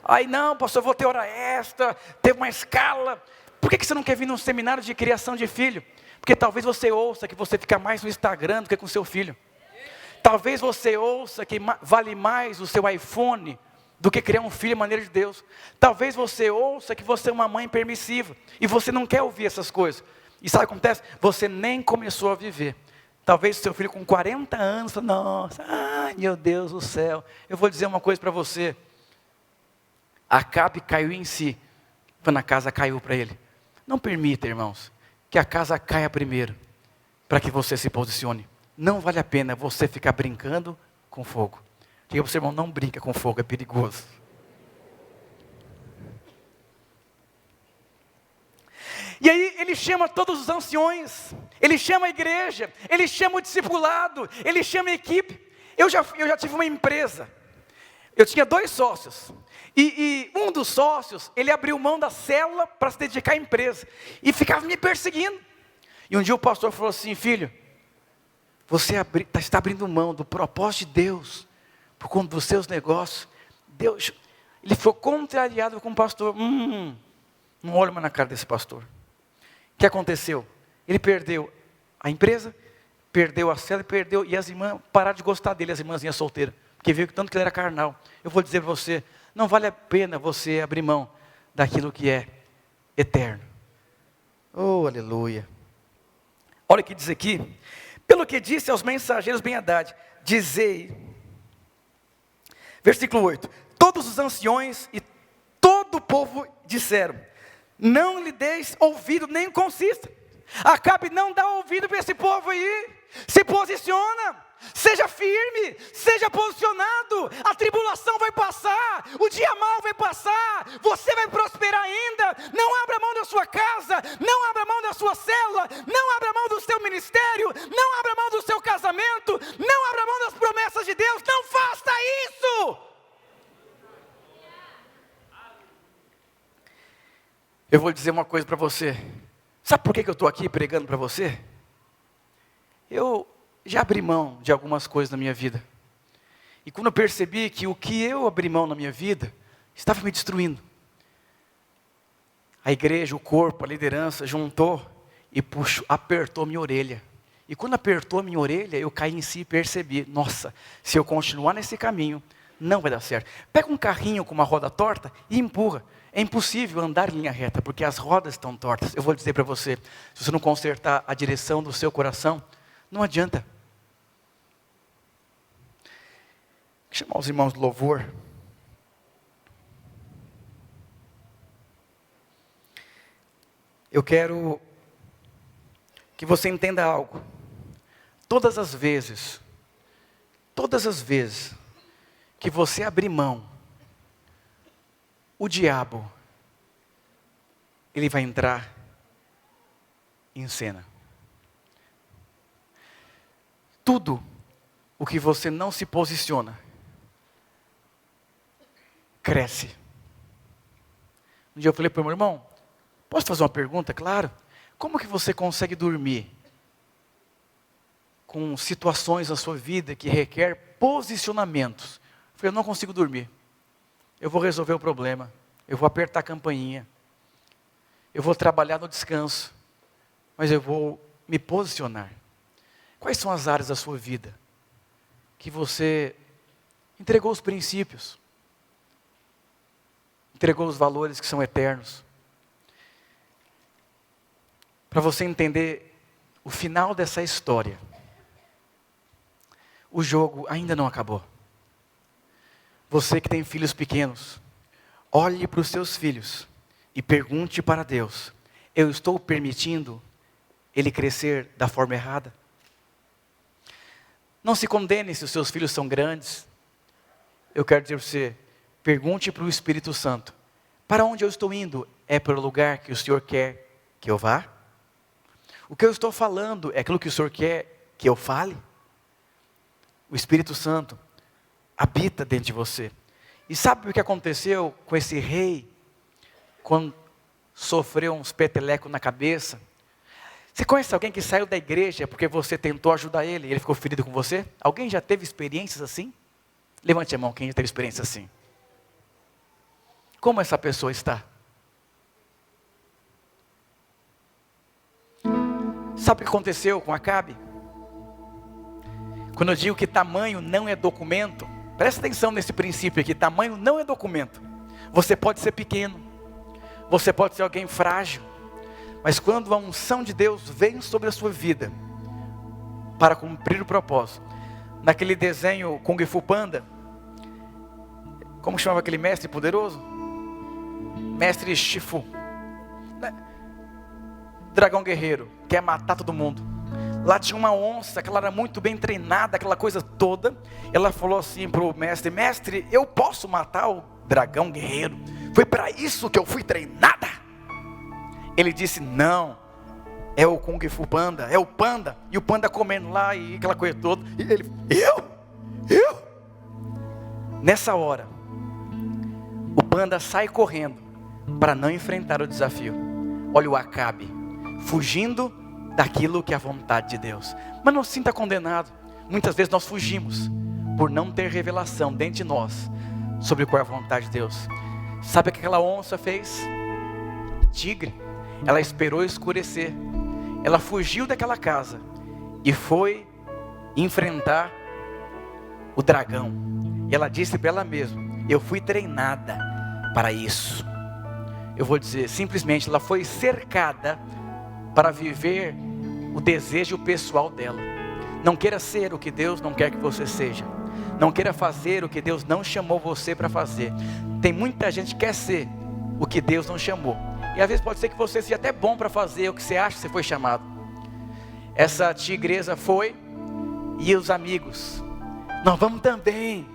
Aí não, pastor, eu vou ter hora extra, ter uma escala. Por que você não quer vir num seminário de criação de filho? Porque talvez você ouça que você fica mais no Instagram do que com seu filho. Talvez você ouça que vale mais o seu iPhone do que criar um filho à maneira de Deus. Talvez você ouça que você é uma mãe permissiva e você não quer ouvir essas coisas. E sabe o que acontece? Você nem começou a viver. Talvez seu filho com 40 anos fala: nossa, ai meu Deus do céu. Eu vou dizer uma coisa para você. Acabe caiu em si, quando a casa caiu para ele. Não permita, irmãos, que a casa caia primeiro, para que você se posicione. Não vale a pena você ficar brincando com fogo. Diga para o seu irmão, não brinca com fogo, é perigoso. E aí ele chama todos os anciões, ele chama a igreja, ele chama o discipulado, ele chama a equipe. Eu já tive uma empresa, eu tinha 2 sócios, e um dos sócios, ele abriu mão da célula para se dedicar à empresa, e ficava me perseguindo. E um dia o pastor falou assim, filho, você está abrindo mão do propósito de Deus, por conta dos seus negócios. Deus, ele ficou contrariado com o pastor. Não olho mais na cara desse pastor. O que aconteceu? Ele perdeu a empresa, perdeu a célula, e as irmãs pararam de gostar dele, as irmãzinhas solteiras, porque viu que tanto que ele era carnal. Eu vou dizer para você, não vale a pena você abrir mão daquilo que é eterno. Oh, aleluia. Olha o que diz aqui, pelo que disse aos mensageiros bem-Hadad, dizei, versículo 8, todos os anciões e todo o povo disseram, não lhe deis ouvido, nem consista. Acabe não dá ouvido para esse povo aí. Se posiciona, seja firme, seja posicionado. A tribulação vai passar, o dia mau vai passar, você vai prosperar ainda. Não abra mão da sua casa, não abra mão da sua célula, não abra mão do seu ministério, não abra mão do seu casamento, não abra mão das promessas de Deus. Não faça isso. Eu vou dizer uma coisa para você. Sabe por que eu estou aqui pregando para você? Eu já abri mão de algumas coisas na minha vida. E quando eu percebi que o que eu abri mão na minha vida estava me destruindo, a igreja, o corpo, a liderança juntou e apertou minha orelha. E quando apertou minha orelha, eu caí em si e percebi, nossa, se eu continuar nesse caminho, não vai dar certo. Pega um carrinho com uma roda torta e empurra. É impossível andar em linha reta, porque as rodas estão tortas. Eu vou dizer para você, se você não consertar a direção do seu coração, não adianta. Vou chamar os irmãos do louvor. Eu quero que você entenda algo. Todas as vezes que você abrir mão, o diabo, ele vai entrar em cena. Tudo o que você não se posiciona, cresce. Um dia eu falei para o meu irmão, posso fazer uma pergunta? Claro. Como que você consegue dormir com situações na sua vida que requer posicionamentos? Eu falei, eu não consigo dormir. Eu vou resolver o problema, eu vou apertar a campainha, eu vou trabalhar no descanso, mas eu vou me posicionar. Quais são as áreas da sua vida que você entregou os princípios, entregou os valores que são eternos? Para você entender o final dessa história, o jogo ainda não acabou. Você que tem filhos pequenos, olhe para os seus filhos e pergunte para Deus, eu estou permitindo ele crescer da forma errada? Não se condene se os seus filhos são grandes. Eu quero dizer para você, pergunte para o Espírito Santo, para onde eu estou indo? É para o lugar que o Senhor quer que eu vá? O que eu estou falando é aquilo que o Senhor quer que eu fale? O Espírito Santo habita dentro de você. E sabe o que aconteceu com esse rei, quando sofreu uns petelecos na cabeça? Você conhece alguém que saiu da igreja porque você tentou ajudar ele e ele ficou ferido com você? Alguém já teve experiências assim? Levante a mão quem já teve experiência assim. Como essa pessoa está? Sabe o que aconteceu com Acabe? Quando eu digo que tamanho não é documento, presta atenção nesse princípio aqui, tamanho não é documento. Você pode ser pequeno, você pode ser alguém frágil, mas quando a unção de Deus vem sobre a sua vida, para cumprir o propósito, naquele desenho Kung Fu Panda, como chamava aquele mestre poderoso? Mestre Shifu. dragão guerreiro, quer matar todo mundo. Lá tinha uma onça, que ela era muito bem treinada, aquela coisa toda. Ela falou assim para o mestre: mestre, eu posso matar o dragão guerreiro? Foi para isso que eu fui treinada. Ele disse: não, é o Kung Fu Panda, é o panda. E o panda comendo lá e aquela coisa toda. E ele: eu? Nessa hora, o panda sai correndo para não enfrentar o desafio. Olha o Acabe, fugindo daquilo que é a vontade de Deus. Mas não se sinta condenado. Muitas vezes nós fugimos por não ter revelação dentro de nós sobre qual é a vontade de Deus. Sabe o que aquela onça fez? Tigre. Ela esperou escurecer. Ela fugiu daquela casa e foi enfrentar o dragão. E ela disse para ela mesma: eu fui treinada para isso. Eu vou dizer, simplesmente ela foi cercada para viver o desejo pessoal dela. Não queira ser o que Deus não quer que você seja. Não queira fazer o que Deus não chamou você para fazer. Tem muita gente que quer ser o que Deus não chamou. E às vezes pode ser que você seja até bom para fazer o que você acha que você foi chamado. Essa tigresa foi, e os amigos: nós vamos também,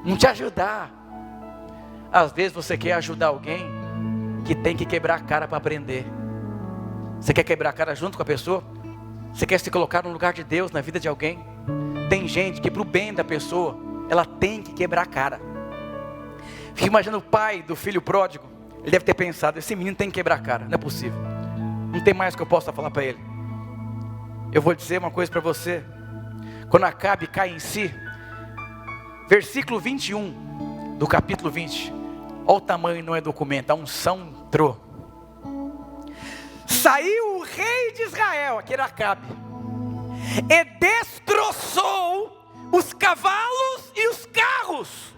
vamos te ajudar. Às vezes você quer ajudar alguém que tem que quebrar a cara para aprender. Você quer quebrar a cara junto com a pessoa? Você quer se colocar no lugar de Deus na vida de alguém? Tem gente que para o bem da pessoa, ela tem que quebrar a cara. Fica imaginando o pai do filho pródigo. Ele deve ter pensado: esse menino tem que quebrar a cara, não é possível. Não tem mais o que eu possa falar para ele. Eu vou dizer uma coisa para você. Quando Acabe cai em si, versículo 21 do capítulo 20. Olha o tamanho, não é documento, a unção entrou. Saiu o rei de Israel, aquele Acabe, e destroçou os cavalos e os carros,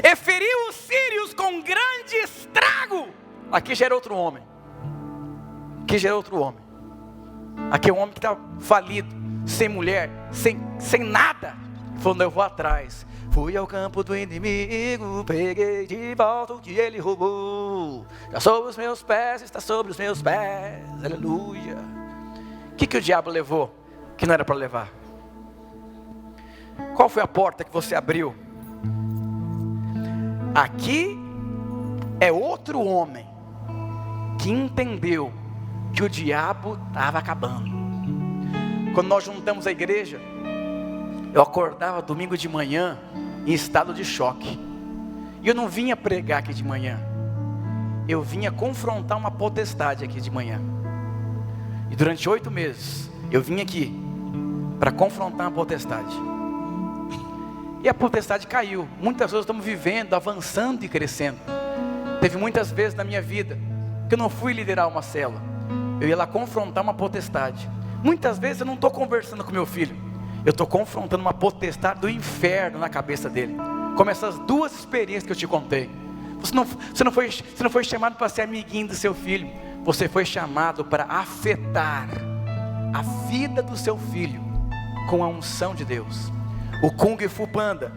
e feriu os sírios com grande estrago. Aqui já era outro homem. Aqui já era outro homem. Aqui é um homem que está falido, sem mulher, sem nada. Falou: não, eu vou atrás. Fui ao campo do inimigo, peguei de volta o que ele roubou. Está sobre os meus pés, está sobre os meus pés, aleluia. O que o diabo levou que não era para levar? Qual foi a porta que você abriu? Aqui é outro homem que entendeu que o diabo estava acabando. Quando nós juntamos a igreja, eu acordava domingo de manhã em estado de choque. E eu não vinha pregar aqui de manhã, eu vinha confrontar uma potestade aqui de manhã. E durante 8 meses eu vim aqui para confrontar uma potestade. E a potestade caiu. Muitas vezes estamos vivendo, avançando e crescendo. Teve muitas vezes na minha vida que eu não fui liderar uma célula, eu ia lá confrontar uma potestade. Muitas vezes eu não estou conversando com meu filho, eu estou confrontando uma potestade do inferno na cabeça dele. Como essas 2 experiências que eu te contei. Você não foi chamado para ser amiguinho do seu filho. Você foi chamado para afetar a vida do seu filho com a unção de Deus. O Kung Fu Panda,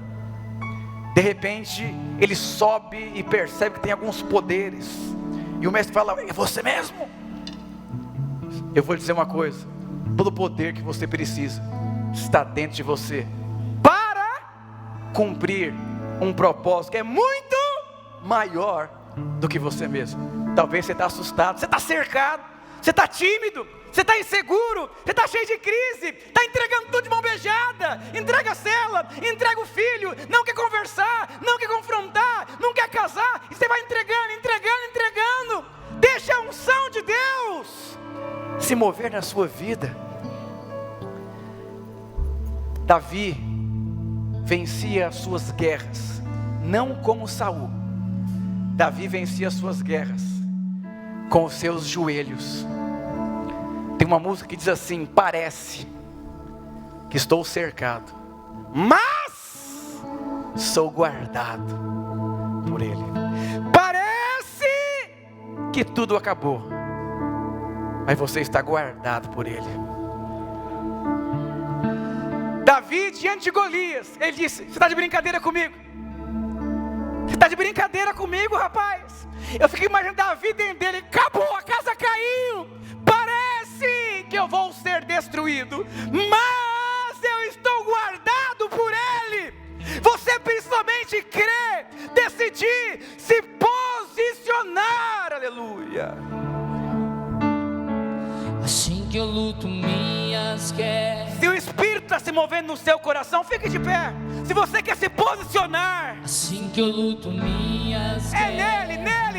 de repente ele sobe e percebe que tem alguns poderes. E o mestre fala: é você mesmo? Eu vou lhe dizer uma coisa: todo poder que você precisa está dentro de você para cumprir um propósito que é muito maior do que você mesmo. Talvez você está assustado, você está cercado, você está tímido, você está inseguro, você está cheio de crise, está entregando tudo de mão beijada, entrega a cela, entrega o filho, não quer conversar, não quer confrontar, não quer casar, e você vai entregando. Deixa a unção de Deus se mover na sua vida. Davi vencia as suas guerras, não como Saul. Davi vencia as suas guerras com os seus joelhos. Tem uma música que diz assim: parece que estou cercado, mas sou guardado por Ele. Parece que tudo acabou, mas você está guardado por Ele. Davi diante de Golias, ele disse: você está de brincadeira comigo? Você está de brincadeira comigo, rapaz? Eu fiquei imaginando Davi dentro dele: acabou, a casa caiu, parece que eu vou ser destruído, mas eu estou guardado por Ele. Você principalmente crer, decidir, se posicionar, aleluia. Assim que eu luto minhas guerras. Se o Espírito está se movendo no seu coração, fique de pé. Se você quer se posicionar, Assim que eu luto minhas é guerras. nele,